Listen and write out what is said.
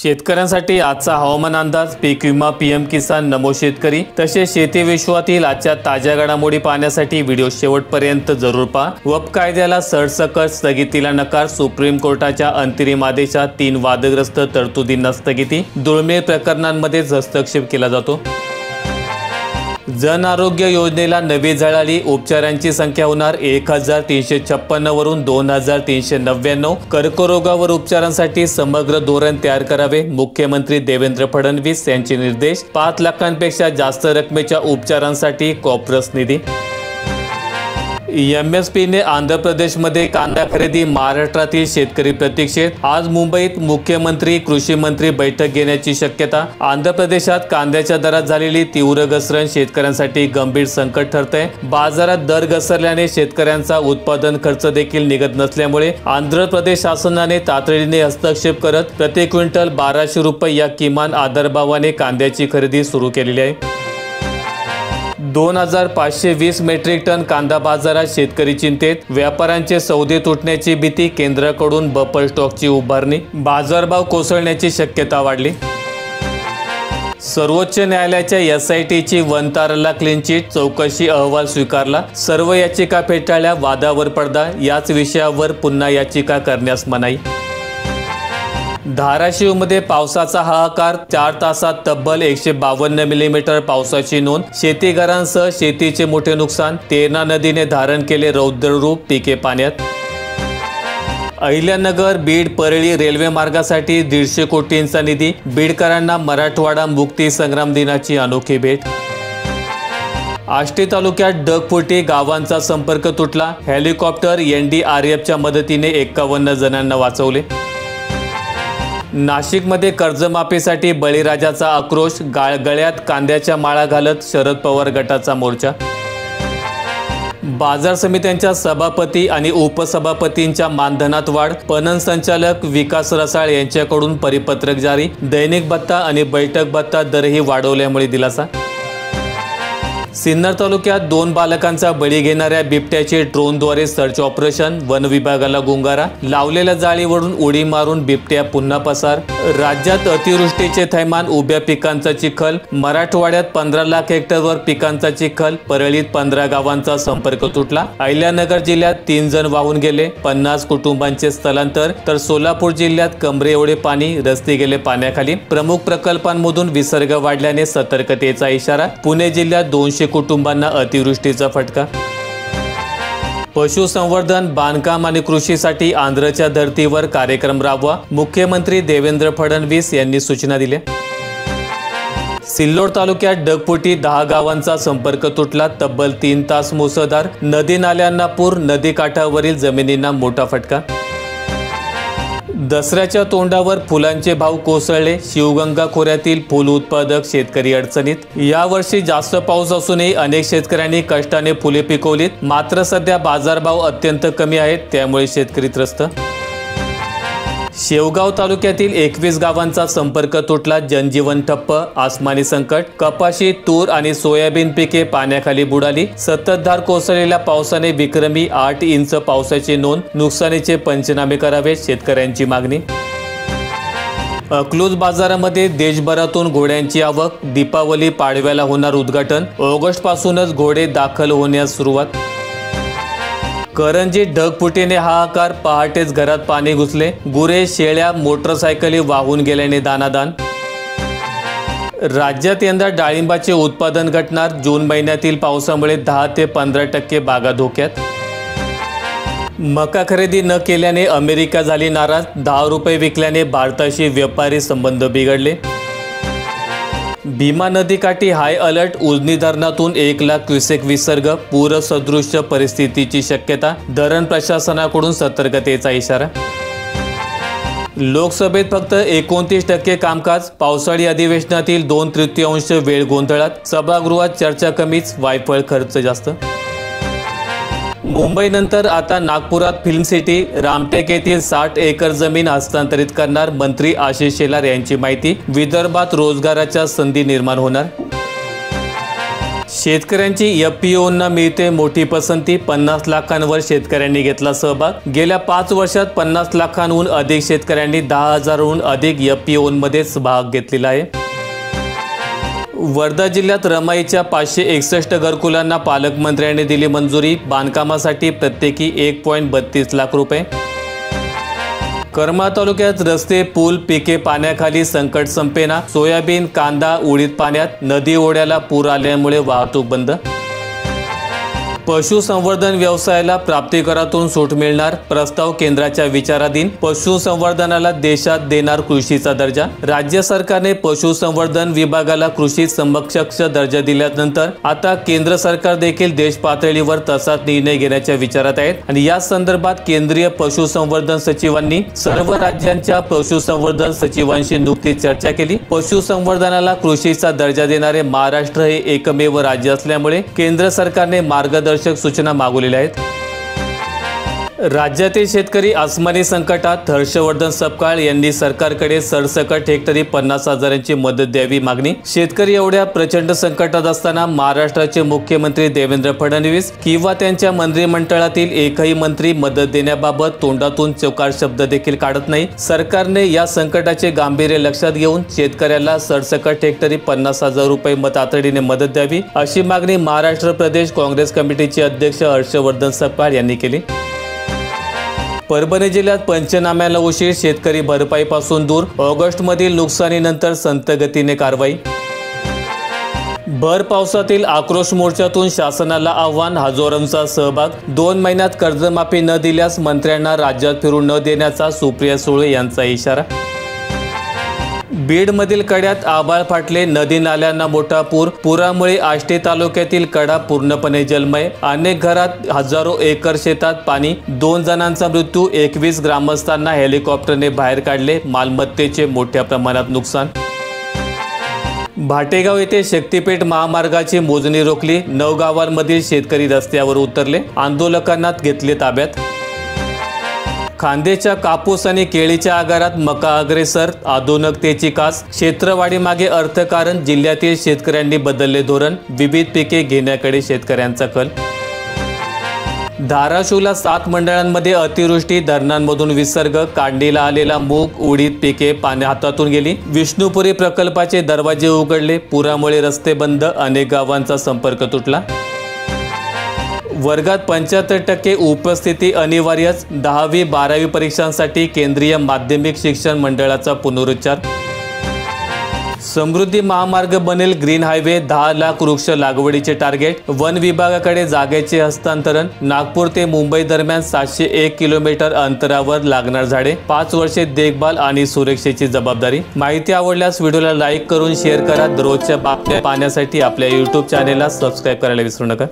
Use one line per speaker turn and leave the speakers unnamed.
शेतकऱ्यांसाठी आजचा हवामान अंदाज, पीक विमा, पीएम किसान, नमो शेतकरी तसेच शेती विश्वातील आजच्या ताज्या घडामोडी पाहण्यासाठी व्हिडिओ शेवटपर्यंत जरूर पहा। वप कायद्याला सरसकट स्थगितीला नकार, सुप्रीम कोर्टाच्या अंतरिम आदेशात 3 वादग्रस्त तरतुदींना स्थगिती, दुर्मिळ प्रकरणांमध्ये हस्तक्षेप केला जातो। जन आरोग्य योजनेला नवी झळ आली, उपचारांची संख्या होणार 1356 वरून 2399। कर्करोगावर उपचारांसाठी समग्र धोरण तयार करावे, मुख्यमंत्री देवेंद्र फडणवीस यांचे निर्देश। 5 लाखांपेक्षा जास्त रकमेच्या उपचारांसाठी कॉर्पस निधी। एमएसपीने आंध्र प्रदेशमध्ये कांदा खरेदी, महाराष्ट्रातील शेतकरी प्रतीक्षेत। आज मुंबईत मुख्यमंत्री कृषी मंत्री बैठक घेण्याची शक्यता। आंध्र प्रदेशात कांद्याच्या दरात झालेली तीव्र घसरण शेतकऱ्यांसाठी गंभीर संकट ठरते। बाजारात दर घसरल्याने शेतकऱ्यांचा उत्पादन खर्च देखील निघत नसल्यामुळे आंध्र प्रदेश शासनाने तातडीने हस्तक्षेप करत प्रति क्विंटल 1200 रुपये या किमान आधारभावाने कांद्याची खरेदी सुरू केलेली आहे। 2520 मेट्रिक टन कांदा बाजारात, शेतकरी चिंतेत। व्यापाऱ्यांचे सौदे तुटण्याची भीती, केंद्राकडून बफर स्टॉकची उभारणी, बाजारभाव कोसळण्याची शक्यता वाढली। सर्वोच्च न्यायालयाच्या एसआयटीची वनताराला क्लीन चिट, चौकशी अहवाल स्वीकारला। सर्व याचिका फेटाळल्या, वादावर पडदा, याच विषयावर पुन्हा याचिका करण्यास मनाई। धाराशिवमध्ये पावसाचा हाहाकार, 4 तासात तब्बल 152 मिलीमीटर पावसाची नोंद। शेतीघरांसह शेतीचे मोठे नुकसान, तेरणा नदीने धारण केले रौद्र रूप, पिके पाण्यात। अहिल्यानगर, बीड, परळी रेल्वे मार्गासाठी 150 कोटींचा निधी, बीडकरांना मराठवाडा मुक्ती संग्राम दिनाची अनोखी भेट। आष्टी तालुक्यात ढगफुटी, गावांचा संपर्क तुटला, हेलिकॉप्टर एनडीआरएफच्या मदतीने 51 जणांना वाचवले। नाशिकमध्ये कर्जमाफीसाठी बळीराजाचा आक्रोश, गळ्यात कांद्याच्या माळा घालत शरद पवार गटाचा मोर्चा। बाजार समित्यांच्या सभापती आणि उपसभापतींच्या मानधनात वाढ, पणन संचालक विकास रसाळ यांच्याकडून परिपत्रक जारी। दैनिक भत्ता आणि बैठक भत्ता दरही वाढवल्यामुळे दिलासा। सिन्नर तालुक्यात 2 बालकांचा बळी घेणाऱ्या बिबट्याचे ड्रोनद्वारे सर्च ऑपरेशन, वन विभागाला गुंगारा, लावलेल्या जाळीवरून उडी मारून बिबट्या पुन्हा पसार। राज्यात अतिवृष्टीचे थैमान, उभ्या पिकांचा चिखल, मराठवाड्यात 15 लाख हेक्टरवर पिकांचा चिखल, परळीत 15 गावांचा संपर्क तुटला। अहिल्यानगर जिल्ह्यात 3 जण वाहून गेले, 50 कुटुंबांचे स्थलांतर, तर सोलापूर जिल्ह्यात कमरे एवढे पाणी, रस्ते गेले पाण्याखाली। प्रमुख प्रकल्पांमधून विसर्ग वाढल्याने सतर्कतेचा इशारा, पुणे जिल्ह्यात 200 कुटुंबांना अतिवृष्टीचा फटका। पशुसंवर्धन, बांधकाम आणि कृषीसाठी आंध्रच्या धर्तीवर कार्यक्रम राबवा, मुख्यमंत्री देवेंद्र फडणवीस यांनी सूचना दिल्या। सिल्लोड तालुक्यात ढगफुटी, 10 गावांचा संपर्क तुटला, तब्बल 3 तास मुसळधार, नदी नाल्यांना पूर, नदी काठावरील जमिनींना मोठा फटका। दसऱ्याच्या तोंडावर फुलांचे भाव कोसळले, शिवगंगा खोऱ्यातील फुल उत्पादक शेतकरी अडचणीत। यावर्षी जास्त पाऊस असूनही अनेक शेतकऱ्यांनी कष्टाने फुले पिकवलीत, मात्र सध्या बाजारभाव अत्यंत कमी आहेत, त्यामुळे शेतकरी त्रस्त। शेवगाव तालुक्यातील 21 गावांचा संपर्क तुटला, जनजीवन ठप्प, आसमानी संकट, कपाशी, तूर आणि सोयाबीन पिके पाण्याखाली बुडाली। संततधार कोसळलेल्या पावसाने विक्रमी 8 इंच पावसाची नोंद, नुकसानीचे पंचनामे करावे, शेतकऱ्यांची मागणी। अकलूज बाजारामध्ये देशभरातून घोड्यांची आवक, दीपावली पाडव्याला होणार उद्घाटन, ऑगस्ट पासूनच घोडे दाखल होण्यास सुरुवात। करंजीत ढगफुटीने हाहाकार, पहाटेच घरात पाणी घुसले, गुरे, शेळ्या, मोटरसायकली वाहून गेल्याने दानादान। राज्यात यंदा डाळिंबाचे उत्पादन घटणार, जून महिन्यातील पावसामुळे 10 ते 15% बागा धोक्यात। मका खरेदी न केल्याने अमेरिका झाली नाराज, 10 रुपये विकल्याने भारताशी व्यापारी संबंध बिघडले। भीमा नदीकाठी हाय अलर्ट, उजनी धरणातून 1 लाख क्युसेक विसर्ग, पूरसदृश्य परिस्थितीची शक्यता, धरण प्रशासनाकडून सतर्कतेचा इशारा। लोकसभेत फक्त 29% कामकाज, पावसाळी अधिवेशनातील 2/3 वेळ गोंधळात, सभागृहात चर्चा कमीच, वायफळ खर्च जास्त। मुंबईनंतर आता नागपुरात फिल्म सिटी, रामटेक येथील 60 एकर जमीन हस्तांतरित करणार मंत्री आशिष शेलार यांची माहिती। विदर्भात रोजगाराच्या संधी निर्माण होणार। शेतकऱ्यांची FPOंना मिळते मोठी पसंती, 50 लाखांवर शेतकऱ्यांनी घेतला सहभाग। गेल्या 5 वर्षात 50 लाखांहून अधिक शेतकऱ्यांनी 10,000हून अधिक FPOंमध्ये भाग घेतलेला आहे। वर्धा जिल्ह्यात रमाईच्या 561 घरकुलांना पालकमंत्र्यांनी दिली मंजुरी, बांधकामासाठी प्रत्येकी 1.32 लाख रुपये। करमाळ तालुक्यात रस्ते, पूल, पिके पाण्याखाली, संकट संपेना, सोयाबीन, कांदा, उडीद पाण्यात, नदी ओढ्याला पूर आल्यामुळे वाहतूक बंद। पशुसंवर्धन व्यवसायाला प्राप्तिकरातून सूट मिळणार, प्रस्ताव केंद्राच्या विचाराधीन। पशुसंवर्धनाला देशात देणार कृषीचा दर्जा। राज्य सरकारने पशुसंवर्धन विभागाला कृषी समकक्ष दर्जा दिल्यानंतर आता केंद्र सरकार देखील देश पातळीवर तसाच निर्णय घेण्याच्या विचारात आहेत आणि या संदर्भात केंद्रीय पशुसंवर्धन सचिवांनी सर्व राज्यांच्या पशुसंवर्धन सचिवांशी नुकतीच चर्चा केली। पशुसंवर्धनाला कृषीचा दर्जा देणारे महाराष्ट्र हे एकमेव राज्य असल्यामुळे केंद्र सरकारने मार्गदर्शक सूचना मागवलेल्या आहेत। राज्यातील शेतकरी आसमानी संकटात, हर्षवर्धन सपकाळ यांनी सरकारकडे सरसकट हेक्टरी 50,000ची मदत द्यावी मागणी। शेतकरी एवढ्या प्रचंड संकटात असताना महाराष्ट्राचे मुख्यमंत्री देवेंद्र फडणवीस किंवा त्यांच्या मंत्रिमंडळातील एकही मंत्री मदत देण्याबाबत तोंडातून चौकार शब्द देखील काढत नाही। सरकारने या संकटाचे गांभीर्य लक्षात घेऊन शेतकऱ्याला सरसकट हेक्टरी 50,000 रुपये तातडीने मदत द्यावी, अशी मागणी महाराष्ट्र प्रदेश काँग्रेस कमिटीचे अध्यक्ष हर्षवर्धन सपकाळ यांनी केली। परभणी जिल्ह्यात पंचनाम्याला उशीर, शेतकरी भरपाईपासून दूर, ऑगस्टमधील नुकसानीनंतर संथ गतीने कारवाई। भर पावसातील आक्रोश मोर्चातून शासनाला आव्हान, हजारोंचा सहभाग। 2 महिन्यात कर्जमाफी न दिल्यास मंत्र्यांना राज्यात फिरू न देण्याचा सुप्रिया सुळे यांचा इशारा। बीडमधील कड्यात आभाळ फाटले, नदी नाल्यांना मोठा पूर, पुरामुळे आष्टी तालुक्यातील कडा पूर्णपणे जलमय, अनेक घरात, हजारो एकर शेतात पाणी, 2 जणांचा मृत्यू, 21 ग्रामस्थांना हेलिकॉप्टरने बाहेर काढले, मालमत्तेचे मोठ्या प्रमाणात नुकसान। भाटेगाव येथे शक्तीपीठ महामार्गाची मोजणी रोखली, 9 गावांमधील शेतकरी रस्त्यावर उतरले, आंदोलकांना घेतले ताब्यात। खांदेच्या कापूस आणि केळीच्या आगारात मका अग्रेसर, आधुनिकतेची कास, क्षेत्रवाढीमागे अर्थकारण, जिल्ह्यातील शेतकऱ्यांनी बदलले धोरण, विविध पिके घेण्याकडे शेतकऱ्यांचा कल। धाराशिवला 7 मंडळांमध्ये अतिवृष्टी, धरणांमधून विसर्ग, काढणीला आलेला मूग, उडीद पिके पाण्या हातातून गेली, विष्णुपुरी प्रकल्पाचे दरवाजे उघडले, पुरामुळे रस्ते बंद, अनेक गावांचा संपर्क तुटला। वर्गात 75% उपस्थिती अनिवार्यच, 10वी 12वी परीक्षांसाठी केंद्रीय माध्यमिक शिक्षण मंडळाचा पुनरुच्चार। समृद्धी महामार्ग बनेल ग्रीन हायवे, 10 लाख वृक्ष लागवडीचे टार्गेट, वन विभागाकडे जागेचे हस्तांतरण। नागपूर ते मुंबई दरम्यान 701 किलोमीटर अंतरावर लागणार झाडे, 5 वर्षे देखभाल आणि सुरक्षेची जबाबदारी। माहिती आवडल्यास व्हिडिओला लाईक करून शेअर करा। दररोजच्या बातम्या पाहण्यासाठी आपल्या YouTube चॅनेलला सबस्क्राईब करायला विसरू नका।